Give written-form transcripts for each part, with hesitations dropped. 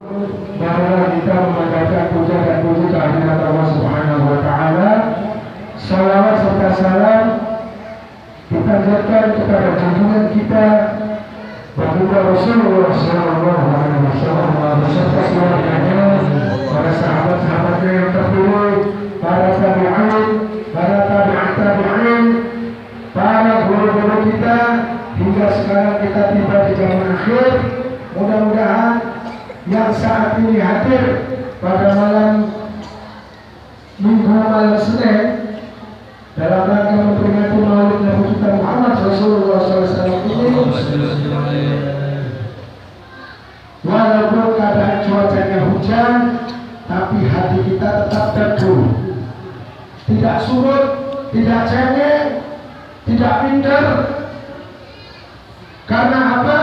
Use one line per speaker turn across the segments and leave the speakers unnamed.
Marilah kita memanjatkan puja dan puji kehadirat Allah Subhanahu wa Ta'ala. Salawat serta salam dipanjatkan kepada junjungan kita Baginda Rasulullah Sallallahu Alaihi Wasallam beserta keluarganya, para sahabat-sahabatnya yang terpilih, para tabi'in, para tabi'in, para guru-guru kita, hingga sekarang kita tiba di zaman akhir. Mudah-mudahan yang saat ini hadir pada malam Minggu malam Senin dalam rangka memperingati Maulid Nabi kita Muhammad Rasulullah SAW ini, walaupun keadaan cuacanya hujan, tapi hati kita tetap teduh, tidak surut, tidak cengeng, tidak minder. Karena apa?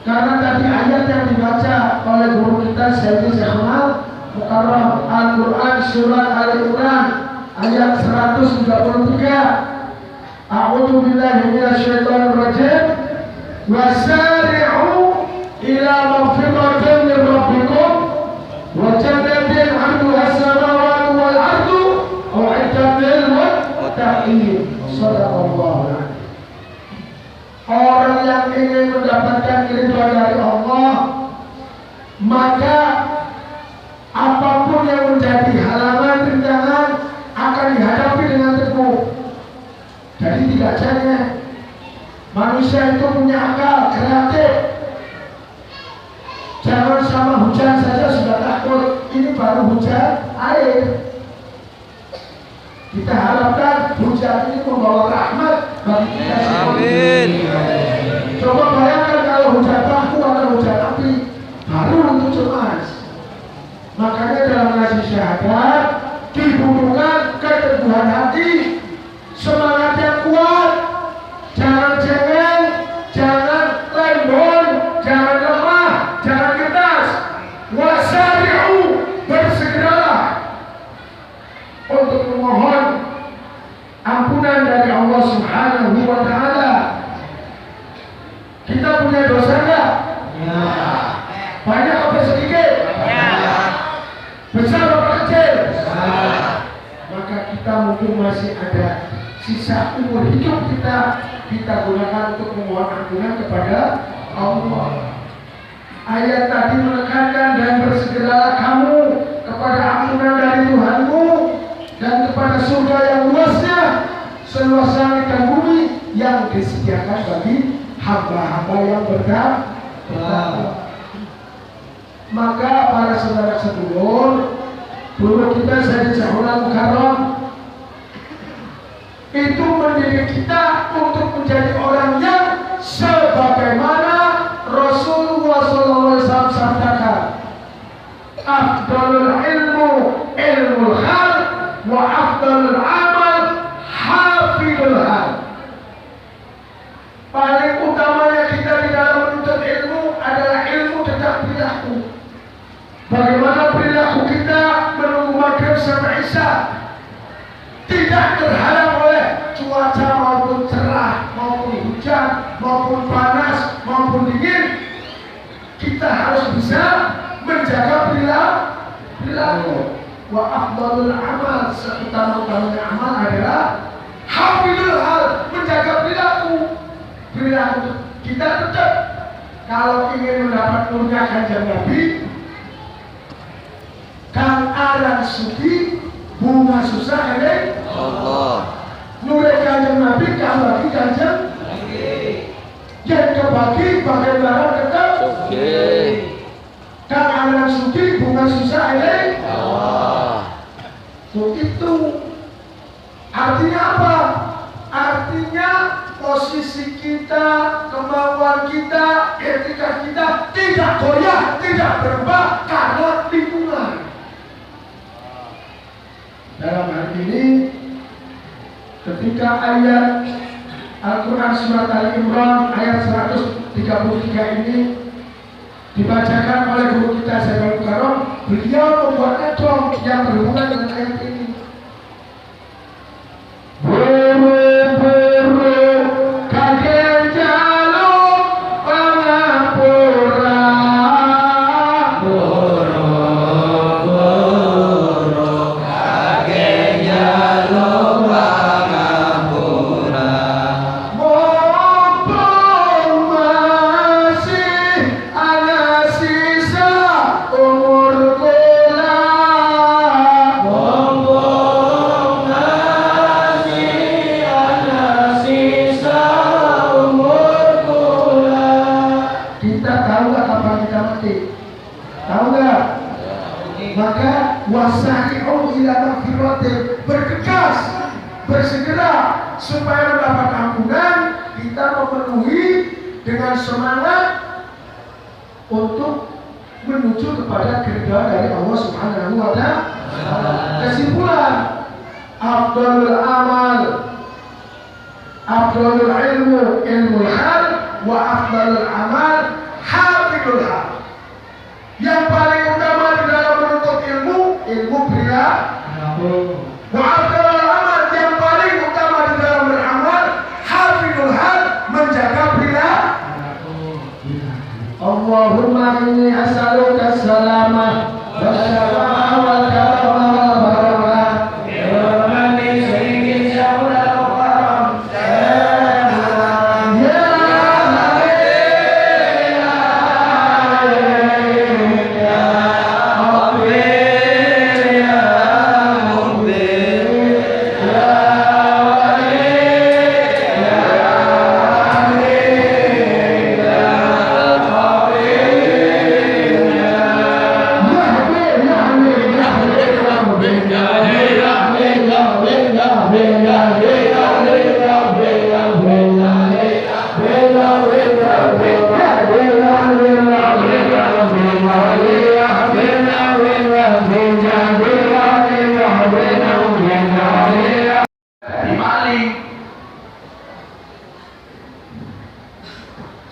Karena tadi ayat yang dibaca oleh guru kita Sayyidi Syekhul Mukarram Al-Quran Surat Al-Imran ayat 133. A'udzu billahi minasyaitonir rajim. Wasari'u ila maghfiratin min rabbikum wa jannatin 'arduha as-samawati wal ardu u'iddat lil muttaqin. Shadaqallahu. Orang yang ingin mendapatkan ridha dari Allah, maka apapun yang menjadi halangan, rintangan akan dihadapi dengan teguh. Jadi tidak cengeng. Manusia itu punya akal, kreatif. Jangan sama hujan saja sudah takut. Ini baru hujan air. Kita harapkan hujan ini membawa rahmat bagi kita semua. Amin. Coba bayangkan kalau hujan baku atau hujan api, baru itu cemas. Makanya dalam ngaji syahadat dibutuhkan keteguhan hati, semangat yang kuat, jangan cengeng, jangan lembon, jangan lemah, jangan keras. Wasari'u, bersegeralah untuk memohon ampunan dari Allah Subhanahu wa Ta'ala. Kita punya dosa enggak? Ya. Banyak apa sedikit? Ya. Besar apa kecil? Besar. Maka kita mungkin masih ada sisa umur hidup kita gunakan untuk memohon ampunan kepada Allah. Ayat tadi menekankan dan bersegeralah kamu kepada ampunan dari Tuhanmu dan kepada surga yang luasnya, seluas langit dan bumi yang disediakan bagi hamba-hamba yang bertakwa. Maka para saudara sedulur, guru kita Sayyidi Syekhul Mukarram itu mendidik kita untuk menjadi orang yang sebagaimana Rasulullah SAW sabdakan, afdalul ilmu ilmul hal wa afdalul amal hafidul hal. Paling utamanya kita di dalam menuntut ilmu adalah ilmu tentang perilaku. Bagaimana perilaku kita menunggu maghrib sampai isya, tidak terhalang oleh cuaca maupun cerah, maupun hujan, maupun panas, maupun dingin. Kita harus bisa menjaga perilaku. Wa afdalul amal, seutama-utamanya amal adalah hafidul hal, menjaga perilaku. Perilaku kita tetap, kalau ingin mendapat nurnya kanjeng Nabi, Kang aran suci bunga susah ini Allah. Nure kanjeng Nabi kang bagi kanjeng yang kebagi bagian barang tetap Kang aran suci bunga susah ini Allah. Itu artinya apa? Artinya posisi kita, kemauan kita, etika kita tidak goyah, tidak berubah karena lingkungan. Dalam hal ini, ketika ayat Al-Quran Surat Al-Imran ayat 133 ini dibacakan oleh guru kita Syekhul Mukarram, beliau membuat netron yang berhubungan dengan ayat ini. Oh Tahu nggak? Maka wasari'u ila magfiratin, bergegas, bersegera supaya mendapat ampunan. Kita memenuhi dengan semangat untuk menuju kepada keridhaan dari Allah Subhanahu wa Ta'ala. Kesimpulan, afdalul amal, afdalul ilmu, ilmul hal, wa afdalul amal, hafidul hal. Yang paling utama di dalam menuntut ilmu, ilmu perilaku. Wa afdalul amal, yang paling utama di dalam beramal, hafidul hal, menjaga perilaku. Allahumma inni as'aluka salamah wa syafa'ah wal karamah wal barakah bi sayyidil syawal karam ya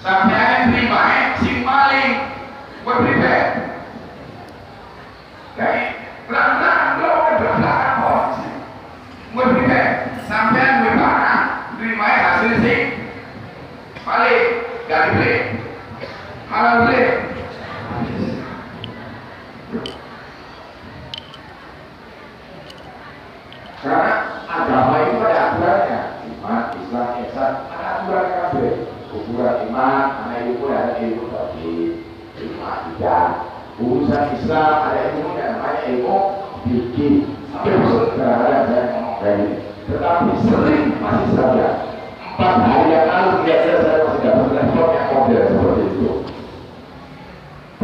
sampai terima sing maling buat pribadi kayak belakang buat pribadi sampai buat barang terima hasil sing maling gak dibeli halal beli. Karena agama itu ada aturannya, iman, Islam, ihsan, ada aturan kabeh. Ukuran iman, anak ilmu ada ilmu tauhid, ilmu akidah. Urusan Islam ada ilmu yang namanya ilmu fikih. Sampai maksud ada saya ngomong kayak ini. Tetapi sering masih saja 4 hari yang lalu biasa saya masih dapat telepon yang model seperti itu.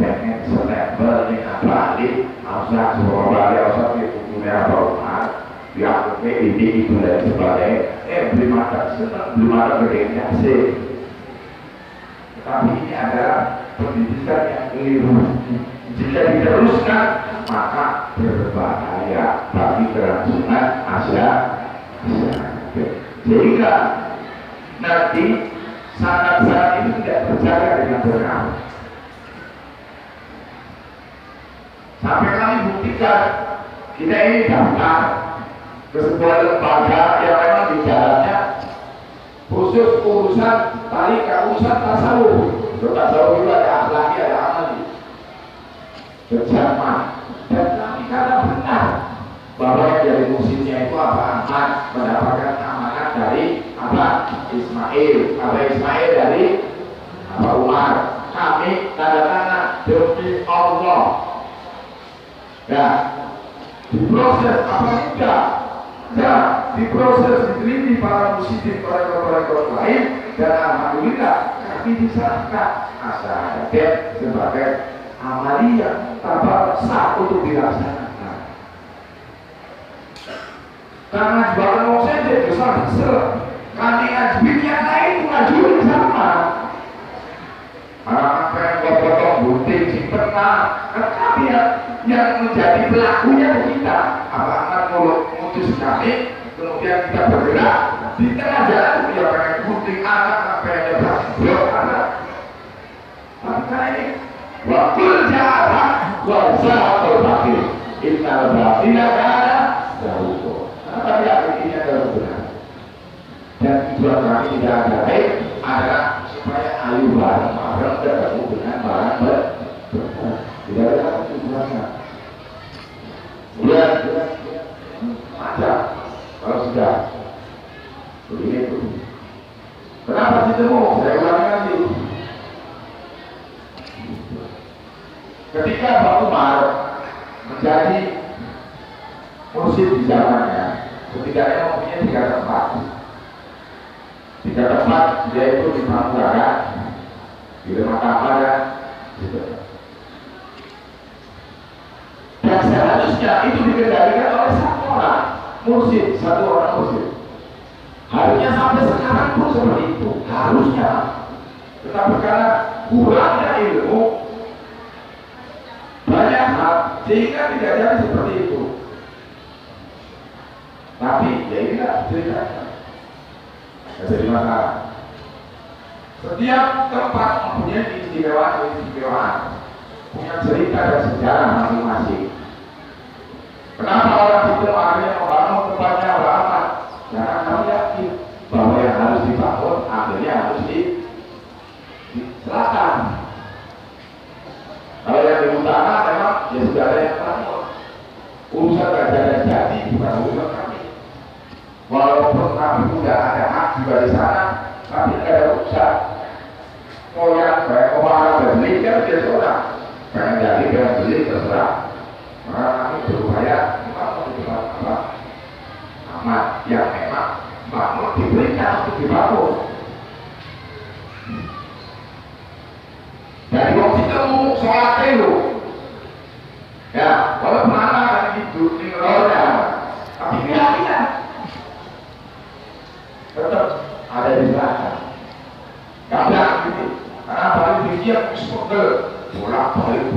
Pengen selebel nih apa nih? Harusnya semua balik harusnya punya apa rumah. Yang ini itu dan sebagainya. Belum ada bedanya sih. Tapi ini adalah pendidikan yang keliru. Jika diteruskan maka berbahaya bagi kelangsungan masyarakat. Sehingga nanti sanat-sanat itu tidak terjaga dengan benar. Sampai kami buktikan kita ini daftar ke sebuah lembaga yang memang di jalannya khusus urusan tarikat, urusan tasawuf. Tasawuf itu ada akhlaki, ada amali, berjamaah. Dan kami karena benar bahwa yang dari musimnya itu apa aman, mendapatkan amanat dari apa Ismail, apa Ismail dari apa Umar. Kami tanda tangan demi Allah. Ya, diproses apa tidak? Ya, diproses, diteliti para musisi, para lain, dan alhamdulillah kami diserahkan asahadat sebagai amalia tanpa sah untuk dilaksanakan. Karena jebakan mau saja besar besar, kami ngajuin yang lain ngajuin sama. Apa yang potong gunting si pernah, kami yang menjadi pelakunya kita. Apa akan mutus kami, kemudian kita bergerak di tengah jalan, ya pengen gunting anak, apa yang ada blok anak. Maka ini wakil jarak, wasahatul bakir, innal batila kana zahuqo. Tapi akhirnya adalah benar. Dan tujuan kami tidak ada baik adalah supaya ayu bareng-bareng bertemu dengan barang berbenar. Tidak ada tujuannya. Kemudian macam kalau sudah begini itu. Kenapa sih temu? Saya ulangi lagi. Ketika Pak Umar menjadi mursyid di zamannya, setidaknya mempunyai 3 tempat. 3 tempat yaitu di Pramugara, di Rumah Taman, harusnya itu dikendalikan oleh satu orang mursyid, satu orang mursyid. Harusnya sampai sekarang pun seperti itu, harusnya. Tetapi karena kurangnya ilmu banyak hal sehingga tidak jadi seperti itu. Tapi ya inilah ceritanya. Jadi masalah. Setiap tempat mempunyai keistimewaan, punya cerita dan sejarah masing-masing. Kenapa orang itu akhirnya membangun tempatnya lama? Karena kami yakin bahwa yang harus dibangun akhirnya harus di selatan. Kalau yang di utara memang ya sudah ada yang bangun. Urusan Raja Jati bukan urusan kami. Walaupun kami sudah ada hak juga di sana, tapi ada urusan. Mau yang baik orang beli kan dia seorang, pengen jadi pengen beli terserah. Maka kami berupaya membangun di tempat apa amat yang memang bangun diberikan untuk dibangun. Dari waktu itu sholat dulu, ya walaupun anak kan hidup di roda, tapi kira-kira tetap ada di belakang. Kadang gitu, karena paling tinggi yang sepuluh bolak-balik.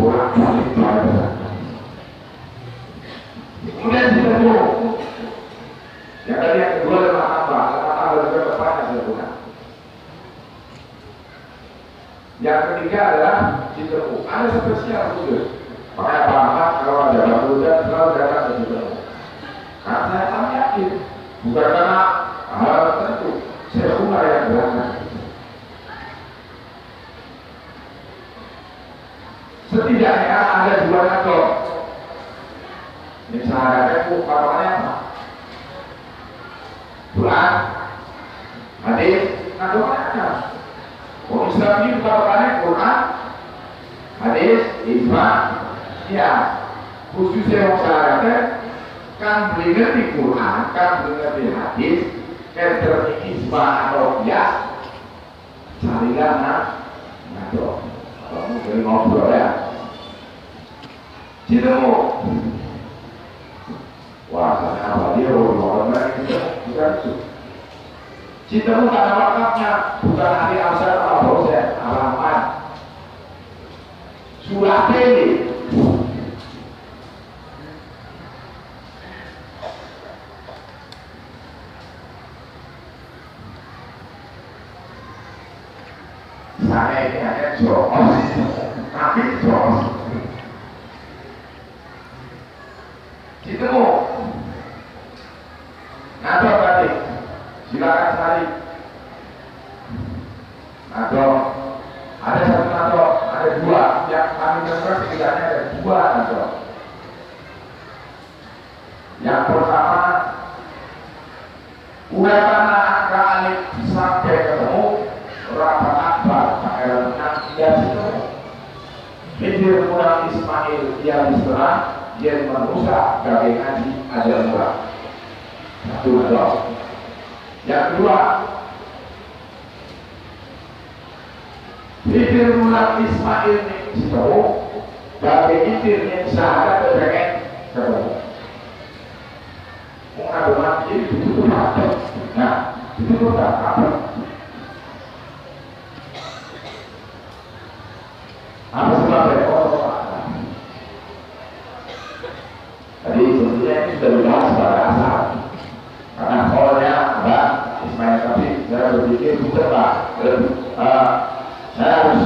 Kemudian kita tuh, yang tadi yang kedua lemah tambah juga depannya sempurna. Yang ketiga adalah Citermu. Ada spesial khusus. Makanya Pak Ahmad kalau ada batu hujan selalu datang ke Citermu. Karena saya tak yakin, bukan karena hal tertentu, saya rumah yang berangkat. Setidaknya ada dua nato. Misalnya umpamanya apa? Quran, hadis, nadonya ada. Orang Islam ini umpamanya Quran, hadis, ijma, ya. Khususnya orang syariatnya kan belinger di Quran, kan belinger di hadis, kan terjadi ijma atau ya. Carilah nado. Kalau mungkin ngobrol ya. Citermu. Wah, apa dia orang itu bukan itu. Citermu tak ada wakafnya, bukan hari asal atau proses alamat. Surat ini. Saya ini hanya joros, tapi joros. Citermu. Nado tadi, silakan cari. Nado, ada satu nado, ada dua. Yang kami dengar setidaknya ada dua nado. Yang pertama, uraikan angka alif sampai ketemu rapat akbar pangeran dia situ. Hidir kurang Ismail yang diserang, dia manusia gawe ngaji ajar murah. Satu nado. Yang kedua, hidir kurang Ismail ini situ, gawe hidirnya sahabat pengen ketemu. Mengadu mati itu apa? Nah, itu apa? Apa sebabnya? Tadi sebetulnya ini sudah dibahas pada asal. Karena awalnya Mbak Ismail tapi saya berpikir bukan Pak. Saya harus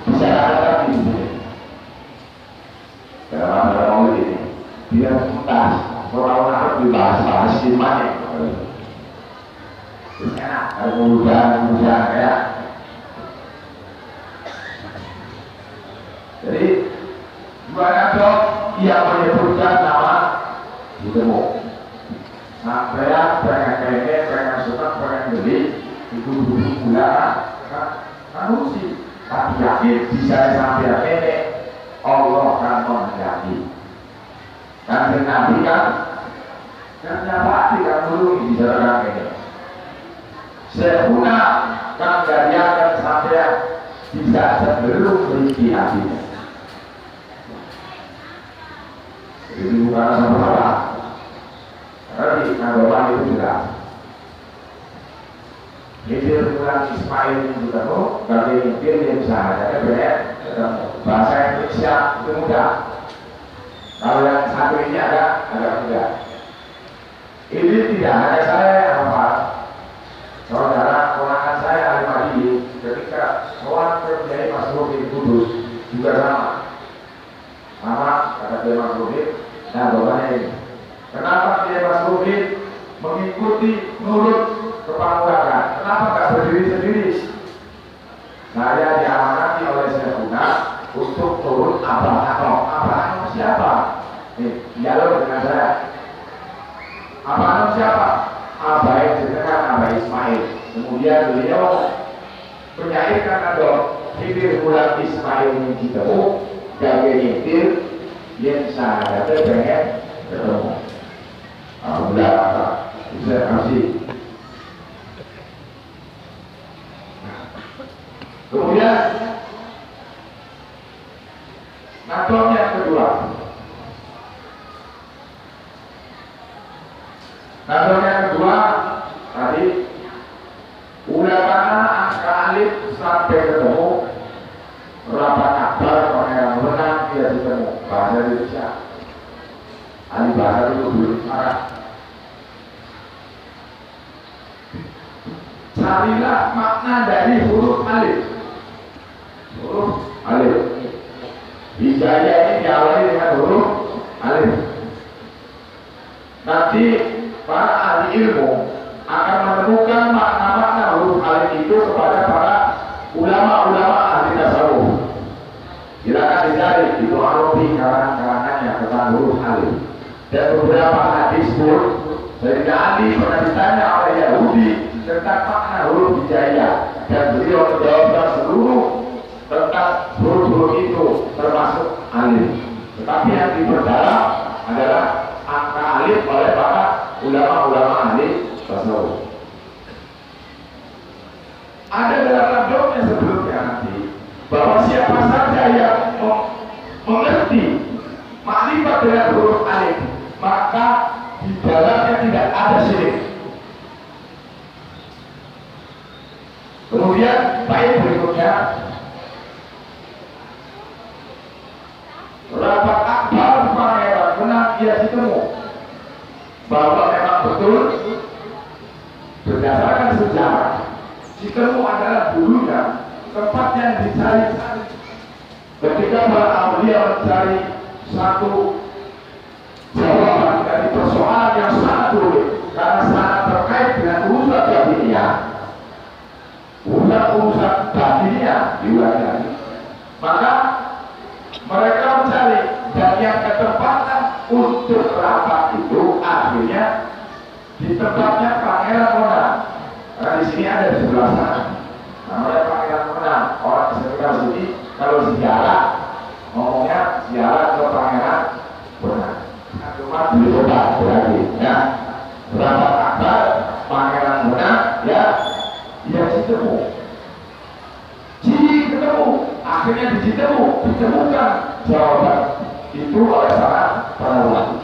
bicara lagi di sini. Dalam masalah ini, biar tuntas. Orang-orang harus dibahas-bahas di mana? Enak, harus mudah ya. Jadi gimana dong yang menyebutkan nama Citermu? Nah, saya pengen suka, pengen beli itu gula kan sih. Tapi yakin bisa sampai ini Allah akan menghendaki. Dan Nabi kan nyapa tidak dulu dibicarakan ini. Sehuna kan gadiakan sampai bisa sebelum berhenti hatinya. Jadi bukan sama-sama. Karena di Nabawan itu jelas. Hidir bulan Ismail itu ketemu, bagi hidir yang sahadanya benar ketemu. Bahasa Indonesia itu mudah. Kalau yang satu ini agak mudah. Ini tidak hanya saya yang hafal. Saudara ponakan saya Al-Mahdi ketika soal Kiai Mas Rufin Kudus juga sama. Sama kata Kiai Mas Rufin, nah bapaknya ini. Kenapa Kiai Mas Rufin mengikuti nurut kepanguragan? Kenapa nggak berdiri sendiri? Saya diamanati oleh Syekhuna untuk turun Abah Anom. Abah Anom siapa? Dialog dengan saya. Abah Anom siapa? Abah yang jenengan Abah Ismail. Kemudian beliau menyairkan ada hidir bulan Ismail yang ditemu dan hidir yang sahadanya pengen ketemu. Alhamdulillah bisa kasih. Kemudian naton yang kedua. Naton yang kedua tadi ulama angka alif sampai ketemu rapat akbar pangeran menang dia ketemu bahasa Indonesia. Alif bahasa itu belum marah. Carilah makna dari huruf alif. Huruf alif. Hijayah ini diawali dengan huruf alif. Nanti para ahli ilmu akan menemukan makna-makna huruf alif itu kepada para ulama-ulama ahli tasawuf. Silakan dicari itu Arabi karangannya tentang huruf alif. Dan beberapa hadis pun Sayyidina Ali pernah ditanya oleh Yahudi tentang makna huruf hijaiyah dan beliau menjawabkan seluruh tentang huruf-huruf itu termasuk alif. Tetapi yang diperdalam adalah angka alif oleh para ulama-ulama ahli tasawuf. Ada dalam ragam yang sebelumnya nanti bahwa siapa saja yang mengerti makrifat dengan huruf alif maka di dalamnya tidak ada syirik. Kemudian baik berikutnya rapat akbar pangeran menang dia ditemu bahwa memang betul berdasarkan sejarah Citemu adalah dulunya tempat yang dicari ketika para aulia mencari satu jawaban dari persoalan yang sangat rumit karena sangat terkait dengan urusan jahiliyah, urusan batiniah diulangi. Maka mereka mencari dan yang ketempatan untuk rapat itu akhirnya di tempatnya Pangeran Monang. Karena di sini ada di sebelah sana. Namanya Pangeran Monang. Orang sekitar sini kalau ziarah ngomongnya ziarah ke Pangeran Monang. Cuma di kota berarti. Ya, rapat akbar Pangeran Monang. Ya, dia ditemu. Ketemu. Akhirnya ditemukan jawaban itu oleh para ulama.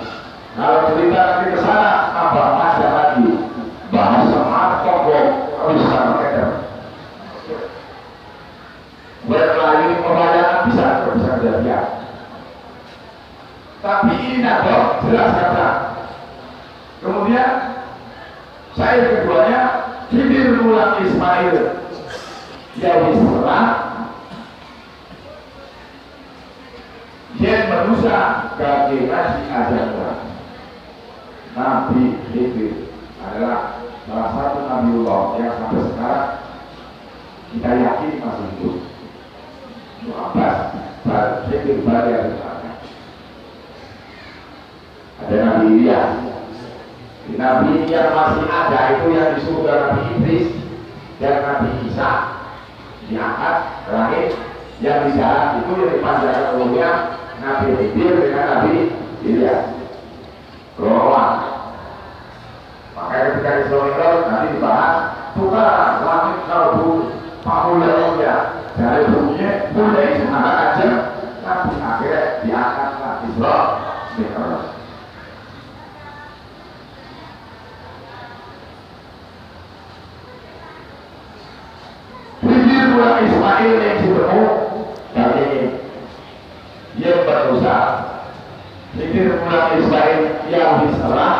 Kalau cerita nanti ke sana, apa ada lagi bahasa Markobo bisa mereka berlalu pembayaran bisa kejadian. Tapi ini nado jelas kata. Kemudian saya keduanya hidir bulan Ismail yang diserang yang manusia kaki nasi ajaran. Nabi Khidir adalah salah satu Nabiullah yang sampai sekarang kita yakin masih hidup. Abbas Khidir Badar ada Nabi Ilyas. Nabi yang masih ada itu yang disuruh Nabi Idris dan Nabi Isa diangkat terakhir yang di dalam itu yang dipanjangkan umumnya Nabi Khidir dengan Nabi Ilyas. Kelolaan. Makanya ketika di Islam nanti dibahas tukar langit kalbu pamulia dari bunyinya mulai semangat aja nanti akhirnya diangkatlah Islam Mi'raj. Bibir pulang Ismail yang ketemu dari yang berdosa. Bibir pulang Ismail yang disalah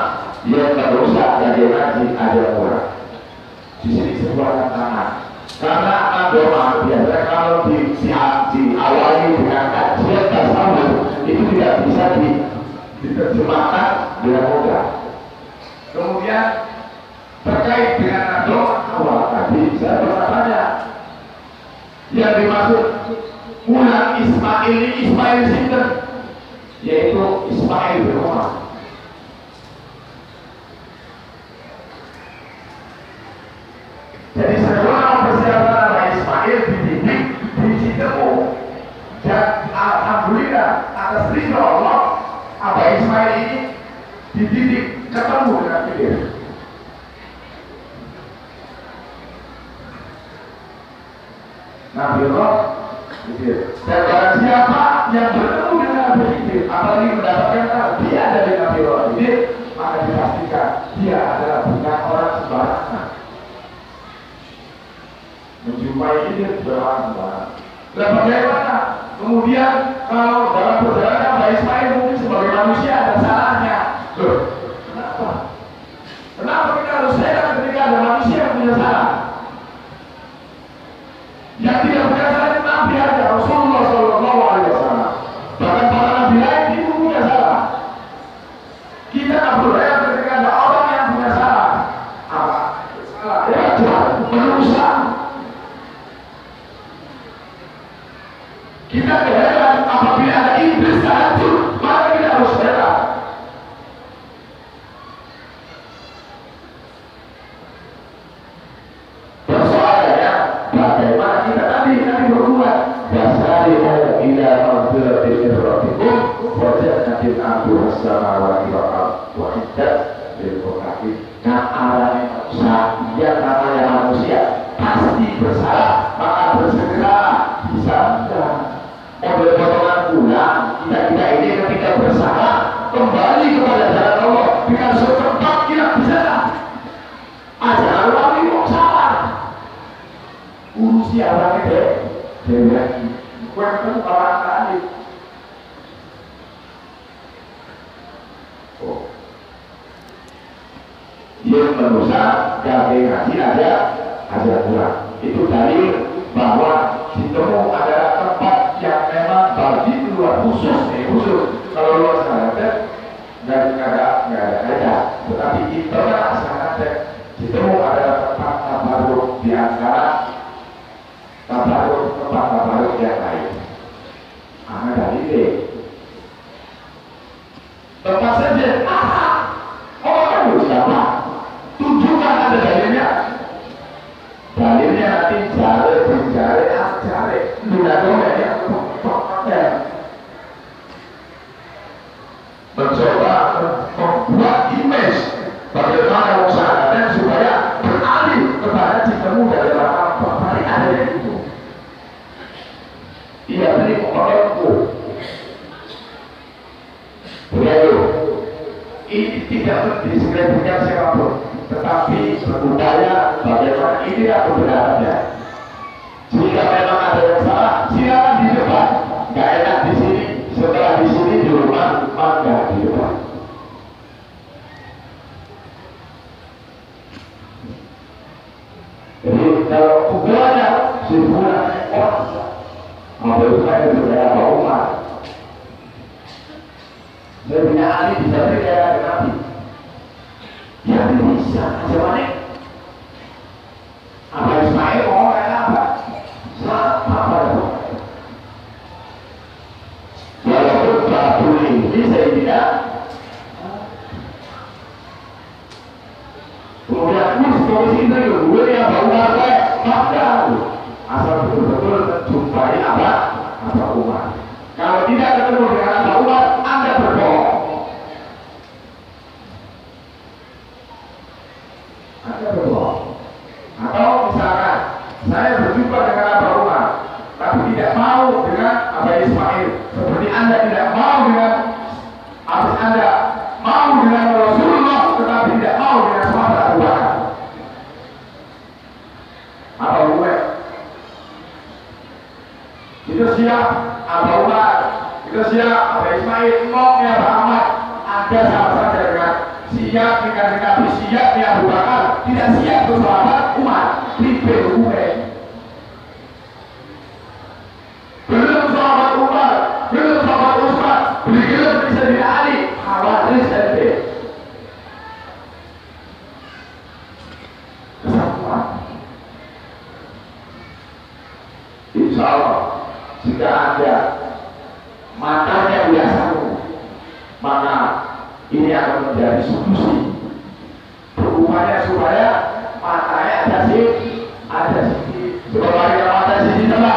yang berdosa dari Nabi Adam. Di sini sebuah tantangan. Karena agama biasanya kalau diawali dengan kajian tasawuf itu tidak bisa diterjemahkan dengan mudah. Kemudian terkait dengan agama awal tadi saya bertanya yang dimaksud ulang Ismail ini Ismail Sinten, yaitu Ismail bin Umar. Jadi sebelum persiapan Nabi Ismail dididik di Citemu, dan alhamdulillah atas ridho Allah Nabi Ismail ini dididik ketemu dengan Khidir. Nabi Allah Khidir. Dan barang siapa yang bertemu dengan Nabi Khidir, apalagi mendapatkan dia dari Nabi Allah Khidir, maka dipastikan dia adalah bukan orang sembarangan. Menjumpai ini berapa? Dan bagaimana? Kemudian kalau dalam perjalanan Mbak Ismail mungkin sebagai manusia ada salahnya. Loh, kenapa? Kenapa kita harus heran ketika ada manusia yang punya salah? Yang tidak punya salah itu Nabi aja, Rasulullah Shallallahu Alaihi Wasallam. Bahkan para nabi lain itu punya salah. Kita tak perlu heran ketika ada orang yang punya salah. Apa? Salah. Ya, merusak. Kita heran apabila ada iblis hancur, maka kita harus heran. Persoalannya, bagaimana kita tadi berbuat? Dasari ila ma'firatin min rabbikum wa jannatin 'arduha as-samawati wal ardu wa 'iddat lil muttaqin. Nah, arahnya manusia, yang namanya manusia pasti bersalah, maka bersegera bisa enggak. Model potongan pulang, kita ini ketika bersalah kembali kepada jalan Allah dengan secepat kita bisa. Ajaran Allah ini kok salah. Urusi orang itu, dia lagi. Gue ketemu orang tadi. Oh, dia mendosa, gagal ngaji aja kurang. Itu dalil bahwa ditemu ada tempat yang memang bagi keluar khusus, kalau luar sana dan nggak ada, tetapi internal sana ditemu ada tempat tabaruk di antara tempat yang lain. Ada dari tempat saja. Orang siapa? Tunjukkan ada dalilnya. Dalilnya nanti jare, mencoba membuat image bagaimana usahanya supaya beralih kepada citamu dari apa ada itu. Ia beri orangku. Beliau ini tidak mendiskreditkan siapapun, tetapi berupaya bagaimana inilah kebenarannya. Jika memang ada yang salah, silakan di depan. Gak enak di sini, setelah di sini di rumah, maka di depan. Jadi kalau ukurannya sebulan orang, menurut saya sudah Pak Umar. Saya punya ahli bisa berkaya dengan Nabi. Ya bisa, macam apa Ismail mau kayak apa? Apa itu? Walaupun batu ini saya tidak. Kemudian posisi itu gue yang Umar maka asal betul-betul menjumpai apa Umar. Kalau tidak ketemu dengan Umar, Anda berbohong. Atau misalkan saya berjumpa dengan Abah Umar, tapi tidak mau dengan Abah Ismail, seperti Anda tidak mau dengan Habis Anda mau dengan Rasulullah tetapi tidak mau dengan sahabat Abu Bakar. Apa gue? Itu siap Abu Umar, itu siap Abu Ismail, ngomongnya Abu Ahmad. Anda sama saja dengan siap dengan Nabi, siap dengan Abu Bakar, tidak siap untuk sahabat Umar. Ribet gue. Belum sahabat Umar, belum sahabat Utsman, belum bisa Ali, khawatir sendiri. Kesatuan. Insya Allah, jika Anda matanya biasa, maka ini akan menjadi solusi. Berupaya supaya matanya ada sisi. Coba kita mata sisi coba.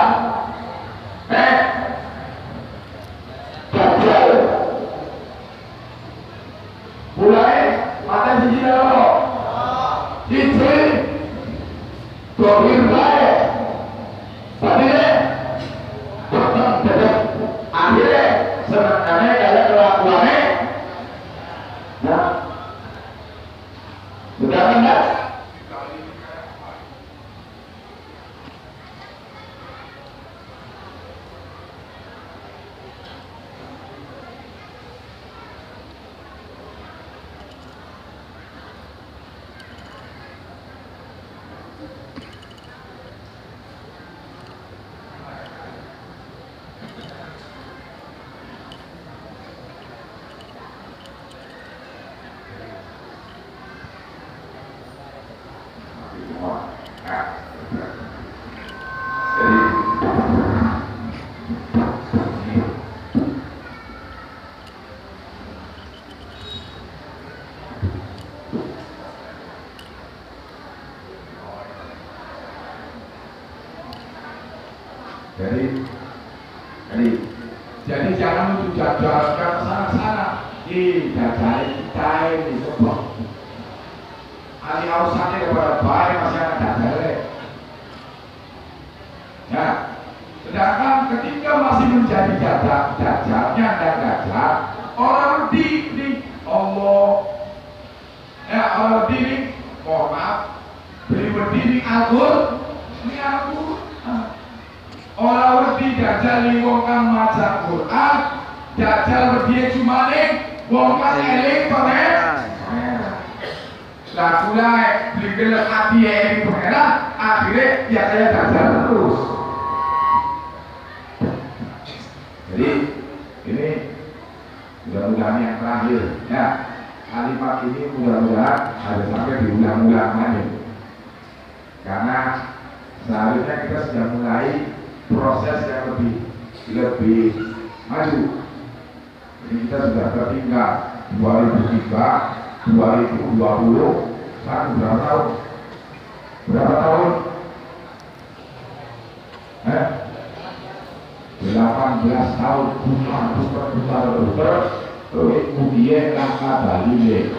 Dajjal. Mulai mata sisi dulu. Sisi. Dohir baik. Akhirnya akhirnya sebenarnya kalian kelakuannya nah sudah enggak? Jadi jangan untuk jajalkan sana-sana dijajali kita ini sebab ahli urusannya kepada baik masih ada jajalnya ya. Sedangkan ketika masih menjadi jajalnya dan jajal orang di Allah ya, orang di mohon maaf beli berdiri akur ini akur orang wedi jajal wong kang maca Quran, jajal wedi cumane wong kang eling pangeran. Lah mulai beli gelem ati eling pangeran, akhirnya ya saya jajal terus. Jadi ini mudah-mudahan yang terakhir ya, kalimat ini mudah-mudahan ada sampai diulang-ulang lagi. Karena seharusnya kita sudah mulai proses yang lebih maju. Ini kita sudah tertinggal 2003, 2020, sekarang berapa tahun? Berapa tahun? 18 tahun putar, kemudian langkah balik.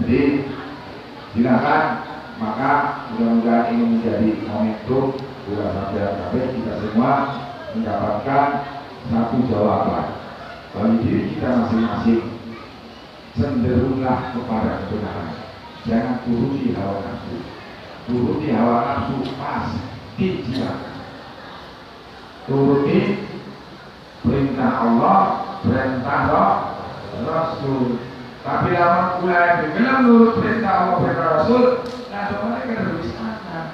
Jadi silakan. Maka mudah-mudahan ini menjadi momentum buat sampai kita semua mendapatkan satu jawaban bagi diri kita masing-masing. Cenderunglah kepada kebenaran, jangan turuti hawa nafsu. Turuti hawa nafsu pasti celaka. Turuti perintah Allah, perintah Rasul. Tapi lama mulai bergelam nurut perintah Allah, perintah Rasul. Nah, sebenarnya kita lebih semangat.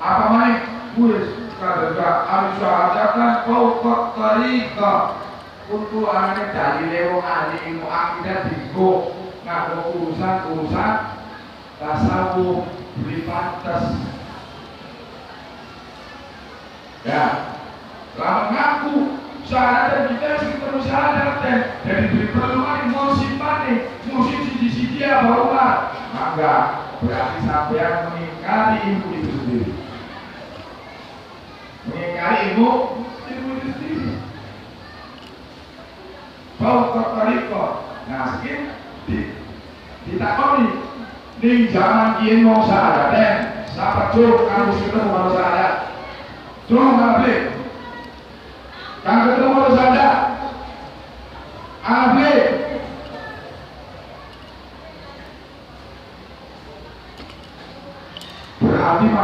Apa main? Buis, kata al-syahadakan fawqa tariqa. Untuk anaknya dari lewong ahli ilmu akidah digo. Nah, urusan tasawuf beli pantas. Ya, lama ngaku syahadat kita sih terus syahadat dan diberi perluan musim panik, musim sidi dia baru maka berarti sampai mengingkari ilmu itu sendiri. Mengingkari ilmu itu sendiri. Bau tertarikot. Nah, sekian ditakoni di zaman kian mau syahadat sahabat jauh kamu sudah mau syahadat jauh nggak boleh kan ketemu harus ada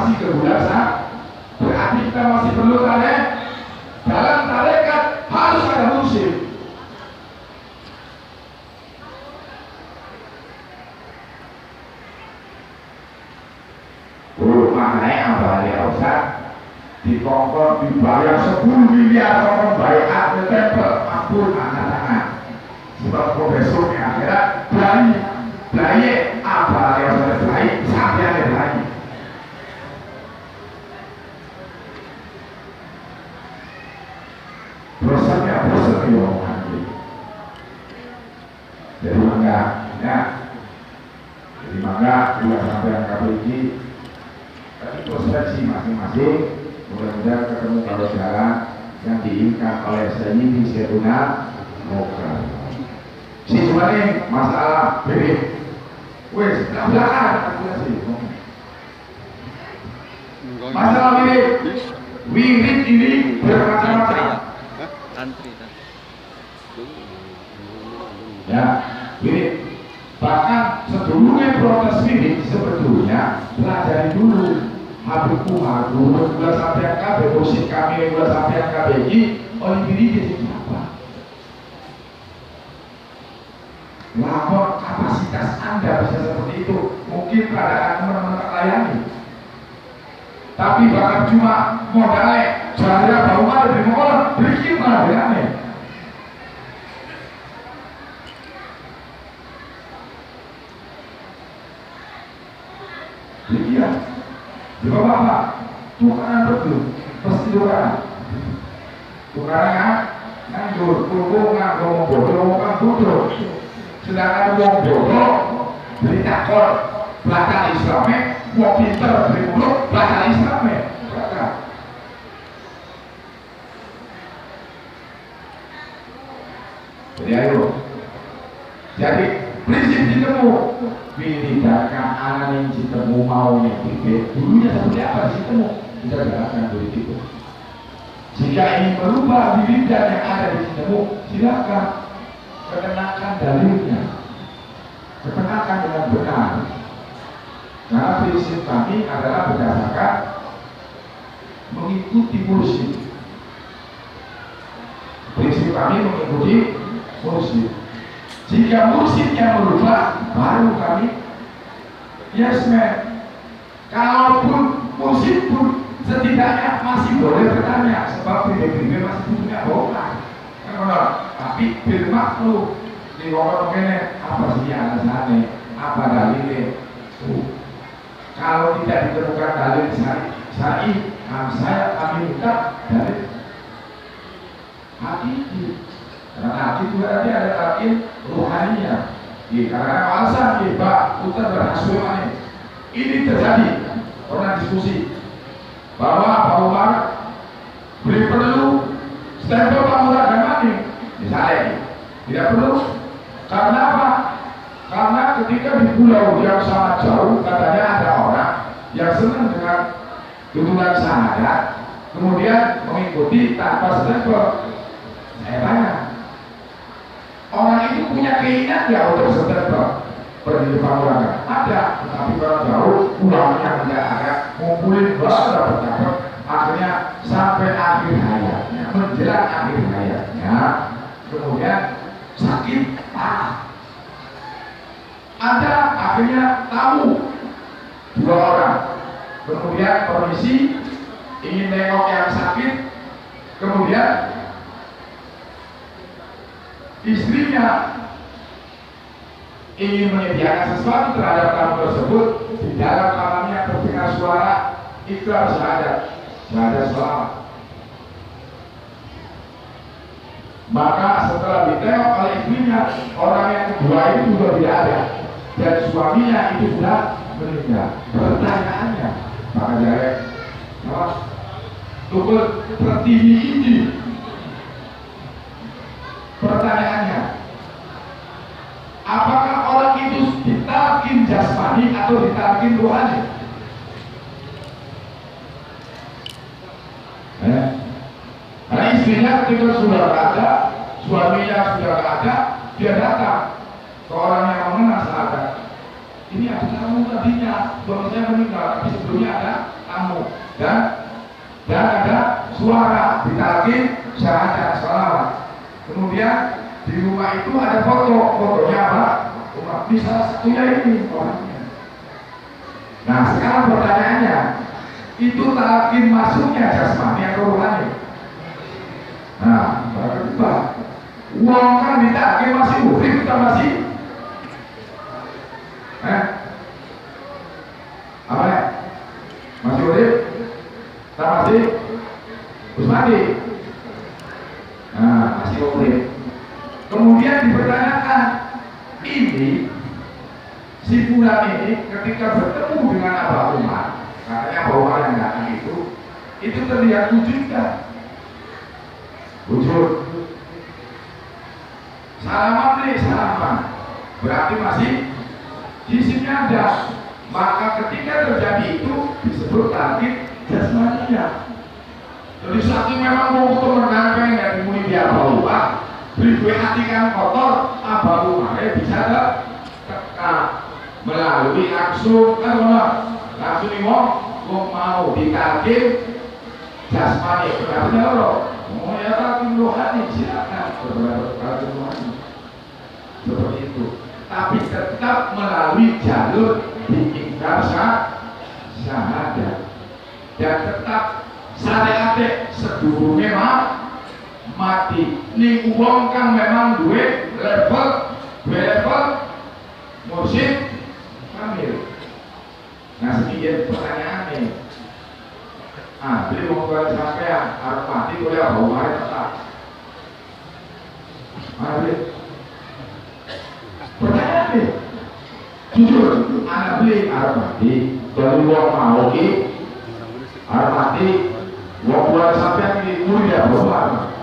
masih kebulasan, berarti kita masih perlu tarekat. Dalam tarekat harus ada mursyid. Maknanya apa ya Ustaz? Dikongkong dibayar 10 miliar orang bayar tempel ampun anak-anak. Sebab profesornya akhirnya belai apa ya Ustaz? Belai sampai ada belai. Prosesnya proses yang jadi mangga ya. Jadi mangga juga sampai yang KPI tapi prosesi masing-masing mudah-mudahan ketemu kalau jalan yang diinginkan oleh Sayyidi Sayyiduna Moga. Si sebenarnya masalah bebek wes belakang masalah bebek wirid ini bermacam-macam ya wirid. Bahkan sebelumnya protes wirid sebetulnya pelajari dulu Habib Umar, guru gula sampai KB, musik kami gula sampai KB ini oleh diri dia siapa? Lapor kapasitas Anda bisa seperti itu, mungkin keadaan teman-teman layani. Tapi bahkan cuma modalnya jahara bau malah di mokolah, bikin malah aneh. Iya. Juga bapak, tukaran betul, pasti tukaran. Tukaran nganggur, tunggu nganggur, bodoh, bodoh. Sedangkan wong bodoh beli takor, belakang Islamnya, wong pinter beli mulut, belakang Islamnya. Belakang. Jadi ayo, jadi prinsip ditemu. Tindakan anak yang citemu maunya bibit dulunya seperti apa citemu kita jalankan dari itu. Jika ingin merubah bibit yang ada di citemu silakan kenakan dalilnya, kenakan dengan benar. Karena prinsip kami adalah berdasarkan mengikuti mursyid. Prinsip kami mengikuti mursyid. Jika mursyidnya merubah, baru kami yes man. Kalaupun mursyid pun setidaknya masih boleh bertanya, sebab BBB masih punya bongkar. Tapi bermaklum di orang ini apa sih alasannya, apa dalilnya? Kalau tidak ditemukan dalil syar'i, kami minta dalil hakiki. Karena hati itu berarti ada takin ruhaninya. Karena alasan Pak Putar berhasil ini terjadi pernah diskusi bahwa Pak Umar beri perlu stempel Pemuda dan Mati misalnya tidak perlu. Karena apa? Karena ketika di pulau yang sangat jauh katanya ada orang yang senang dengan tuntunan syahadat kemudian mengikuti tanpa stempel. Saya tanya, orang itu punya keinginan ya untuk stempel pergi di Pamulangan? Ada, tetapi kalau jauh pulangnya tidak ada, ngumpulin baru dapat akhirnya sampai akhir hayatnya, menjelang akhir hayatnya, kemudian sakit parah. Ada akhirnya tamu 2 orang, kemudian permisi ingin nengok yang sakit, kemudian istrinya ingin menyediakan sesuatu terhadap tamu tersebut. Di dalam kamarnya terdengar suara ikrar syahadat selamat. Maka setelah ditengok oleh istrinya, orang yang kedua itu sudah tidak ada dan suaminya itu sudah meninggal. Pertanyaannya, maka jare tukul tertini ini. Pertanyaannya, apakah orang itu ditalkin jasmani atau ditalkin rohani? Karena istrinya ketika sudah ada, suaminya sudah ada, dia datang ke orang yang mengenal sahabat. Ini ada kamu tadinya, suami saya meninggal, tapi sebelumnya ada tamu dan ada suara ditalkin syahadat salawat. Kemudian di rumah itu ada fotonya apa? Ini salah satunya ini orangnya. Nah sekarang pertanyaannya, itu talkin masuknya jasmani atau rohani? Nah, kedua, uang kan ditalkin masih urip kita masih apa ya? Masih urip? Kita masih mati. Nah, masih urip. Kemudian dipertanyakan, ini si fulan ini ketika bertemu dengan Abah Umar, katanya Abah Umar yang datang itu terlihat wujud kan? Wujud. Salaman, berarti masih jisimnya ada. Maka ketika terjadi itu disebut talqin jasmaniya. Jadi satu memang mau temenan pengen dimuni dia Abah Umar, beri hati kan kotor, Abah Umar bisa tekan melalui langsung langsung mau ditalqin jasmani. Berarti loh, mau ya talqin rohani silakan talqin rohani seperti itu. Tapi tetap melalui jalur diingkar syahadat dan tetap syariat sedurunge mati. Ning wong kang memang duwe level mursyid kamil. Nah sekian pertanyaannya. Jadi wong tua sampean arep mati oleh Abah Umar tetap. Pertanyaannya, jujur, anak beli arep mati, dari wong mau ki arep mati, wong tua sampean ki murid Abah Umar.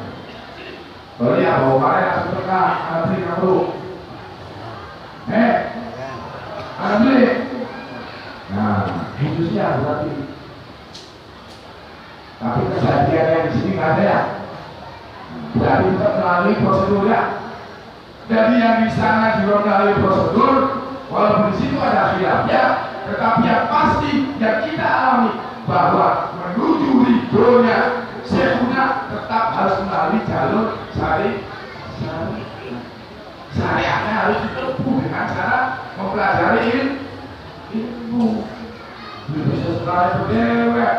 Kalau ya Abah Umar langsung teka, anak beli kamu. Anak beli. Nah, khususnya berarti. Tapi kejadian yang di sini nggak ada ya. Jadi kita melalui prosedurnya. Jadi yang di sana juga melalui prosedur, walaupun di situ ada khilafnya, tetapi yang pasti yang kita alami bahwa menuju ridhonya Syekhuna tetap harus melalui jalur syariatnya harus ditempuh dengan cara mempelajari ilmu. Bisa setelah itu dewek.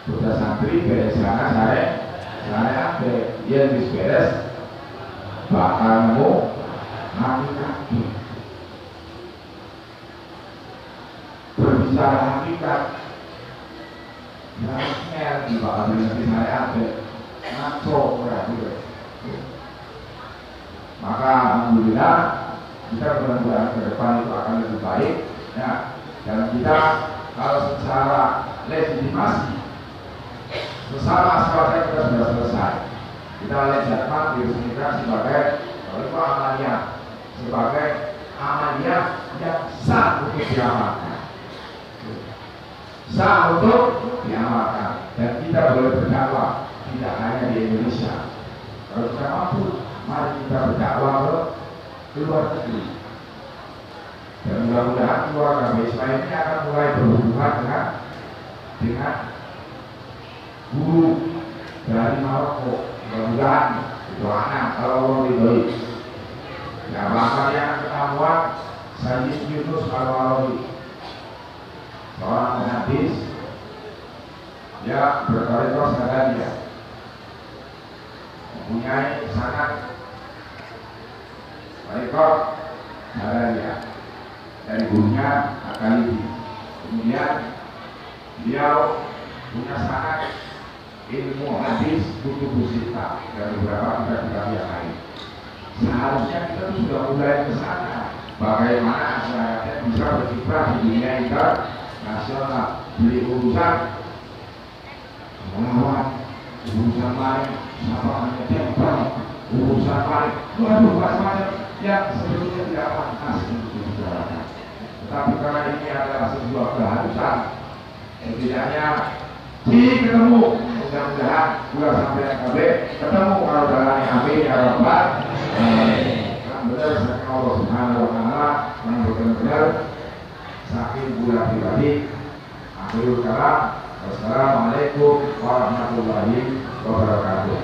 Sudah santri beres sana saya dia beres bakal mau mati berbicara hakikat yang di bakal nanti saya ngaco berarti. Maka alhamdulillah kita mudah-mudahan ke depan itu akan lebih baik ya. Dan kita kalau secara legitimasi bersama sebagai kita sudah selesai. Kita oleh jadwal diresmikan sebagai amaliyah, sebagai amaliyah yang sah untuk diamalkan, dan kita boleh berdakwah tidak hanya di Indonesia. Kalau kita mampu, mari kita berdakwah ke luar negeri. Dan mudah-mudahan keluarga Ismail ini akan mulai berhubungan dengan guru dari Maroko. Mudah-mudahan itu anak kalau Allah ridhoi. Ya bahkan yang ketahuan Sayyid Yunus Al-Walawi, seorang muhaddis, dia berkarir Sahadia, mempunyai sangat rekor Sahadia dari gurunya Akalibi. Kemudian beliau punya sangat ilmu hadis kutub sita dan beberapa kitab-kitab yang lain. Seharusnya kita tuh sudah mulai ke sana. Bagaimana masyarakat bisa berkiprah di dunia internasional, beli urusan melawan urusan lain, sama hanya tembak urusan lain, waduh macam-macam yang sebetulnya tidak pantas untuk dibicarakan. Tetapi karena ini adalah sebuah keharusan, setidaknya ketemu, mudah-mudahan bulan sampai KB ketemu kalau dalam amin ya rabbal alamin. Benar Allah Subhanahu wa taala yang benar-benar saking bulan pribadi. Akhirul kalam. Wassalamualaikum warahmatullahi wabarakatuh.